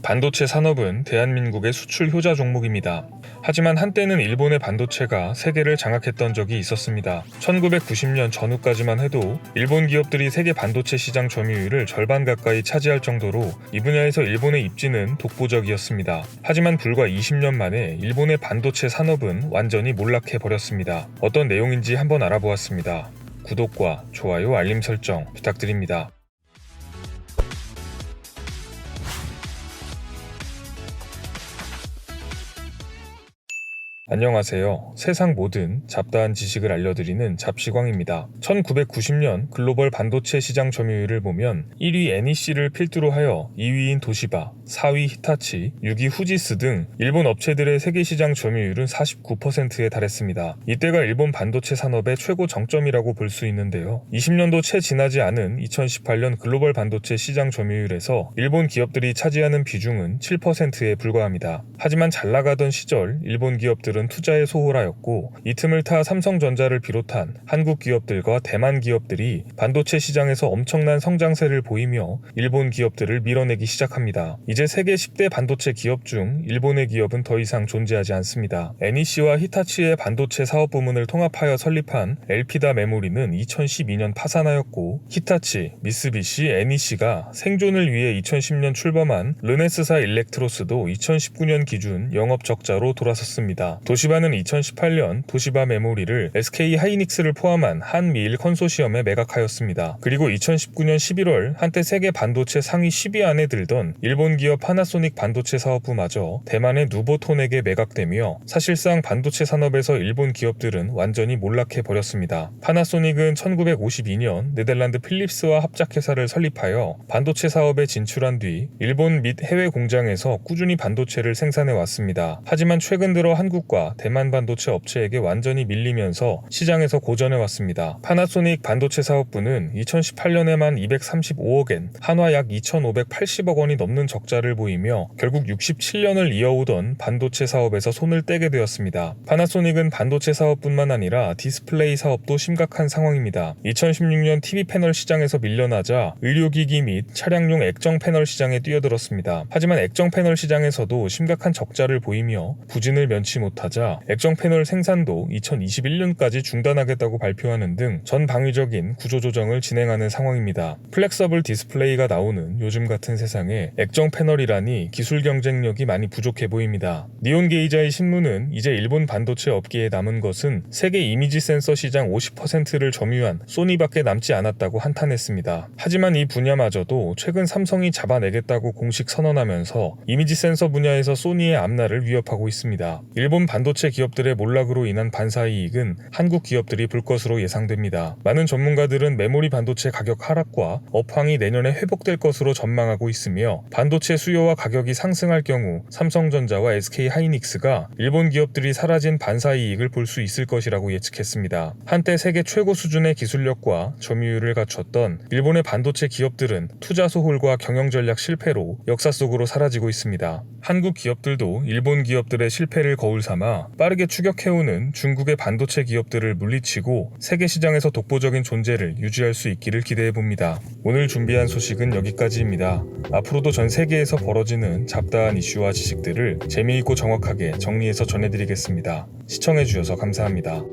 반도체 산업은 대한민국의 수출 효자 종목입니다. 하지만 한때는 일본의 반도체가 세계를 장악했던 적이 있었습니다. 1990년 전후까지만 해도 일본 기업들이 세계 반도체 시장 점유율을 절반 가까이 차지할 정도로 이 분야에서 일본의 입지는 독보적이었습니다. 하지만 불과 20년 만에 일본의 반도체 산업은 완전히 몰락해버렸습니다. 어떤 내용인지 한번 알아보았습니다. 구독과 좋아요, 알림 설정 부탁드립니다. 안녕하세요. 세상 모든 잡다한 지식을 알려드리는 잡시광입니다. 1990년 글로벌 반도체 시장 점유율을 보면 1위 NEC를 필두로 하여 2위인 도시바, 4위 히타치, 6위 후지스 등 일본 업체들의 세계 시장 점유율은 49%에 달했습니다. 이때가 일본 반도체 산업의 최고 정점이라고 볼 수 있는데요. 20년도 채 지나지 않은 2018년 글로벌 반도체 시장 점유율에서 일본 기업들이 차지하는 비중은 7%에 불과합니다. 하지만 잘 나가던 시절 일본 기업들은 투자에 소홀하였고 이 틈을 타 삼성전자를 비롯한 한국 기업들과 대만 기업들이 반도체 시장에서 엄청난 성장세를 보이며 일본 기업들을 밀어내기 시작합니다. 이제 세계 10대 반도체 기업 중 일본의 기업은 더 이상 존재하지 않습니다. NEC와 히타치의 반도체 사업 부문을 통합하여 설립한 엘피다 메모리는 2012년 파산하였고 히타치, 미쓰비시, NEC가 생존을 위해 2010년 출범한 르네스사 일렉트로스도 2019년 기준 영업 적자로 돌아섰습니다. 도시바는 2018년 도시바 메모리를 SK 하이닉스를 포함한 한미일 컨소시엄에 매각하였습니다. 그리고 2019년 11월 한때 세계 반도체 상위 10위 안에 들던 일본 기업 파나소닉 반도체 사업부마저 대만의 누보톤에게 매각되며 사실상 반도체 산업에서 일본 기업들은 완전히 몰락해버렸습니다. 파나소닉은 1952년 네덜란드 필립스와 합작회사를 설립하여 반도체 사업에 진출한 뒤 일본 및 해외 공장에서 꾸준히 반도체를 생산해왔습니다. 하지만 최근 들어 한국과 대만 반도체 업체에게 완전히 밀리면서 시장에서 고전해왔습니다. 파나소닉 반도체 사업부는 2018년에만 235억엔, 한화 약 2,580억 원이 넘는 적자를 보이며 결국 67년을 이어오던 반도체 사업에서 손을 떼게 되었습니다. 파나소닉은 반도체 사업뿐만 아니라 디스플레이 사업도 심각한 상황입니다. 2016년 TV 패널 시장에서 밀려나자 의료기기 및 차량용 액정 패널 시장에 뛰어들었습니다. 하지만 액정 패널 시장에서도 심각한 적자를 보이며 부진을 면치 못하자 액정 패널 생산도 2021년까지 중단하겠다고 발표하는 등 전방위적인 구조조정을 진행하는 상황입니다. 플렉서블 디스플레이가 나오는 요즘 같은 세상에 액정 패널이라니 기술 경쟁력이 많이 부족해 보입니다. 니온게이자의 신문은 이제 일본 반도체 업계에 남은 것은 세계 이미지 센서 시장 50%를 점유한 소니밖에 남지 않았다고 한탄했습니다. 하지만 이 분야마저도 최근 삼성이 잡아내겠다고 공식 선언하면서 이미지 센서 분야에서 소니의 앞날을 위협하고 있습니다. 일본 반도체 기업들의 몰락으로 인한 반사이익은 한국 기업들이 볼 것으로 예상됩니다. 많은 전문가들은 메모리 반도체 가격 하락과 업황이 내년에 회복될 것으로 전망하고 있으며 반도체 수요와 가격이 상승할 경우 삼성전자와 SK 하이닉스가 일본 기업들이 사라진 반사이익을 볼 수 있을 것이라고 예측했습니다. 한때 세계 최고 수준의 기술력과 점유율을 갖췄던 일본의 반도체 기업들은 투자 소홀과 경영 전략 실패로 역사 속으로 사라지고 있습니다. 한국 기업들도 일본 기업들의 실패를 거울 삼아 빠르게 추격해오는 중국의 반도체 기업들을 물리치고 세계 시장에서 독보적인 존재를 유지할 수 있기를 기대해봅니다. 오늘 준비한 소식은 여기까지입니다. 앞으로도 전 세계에서 벌어지는 잡다한 이슈와 지식들을 재미있고 정확하게 정리해서 전해드리겠습니다. 시청해주셔서 감사합니다.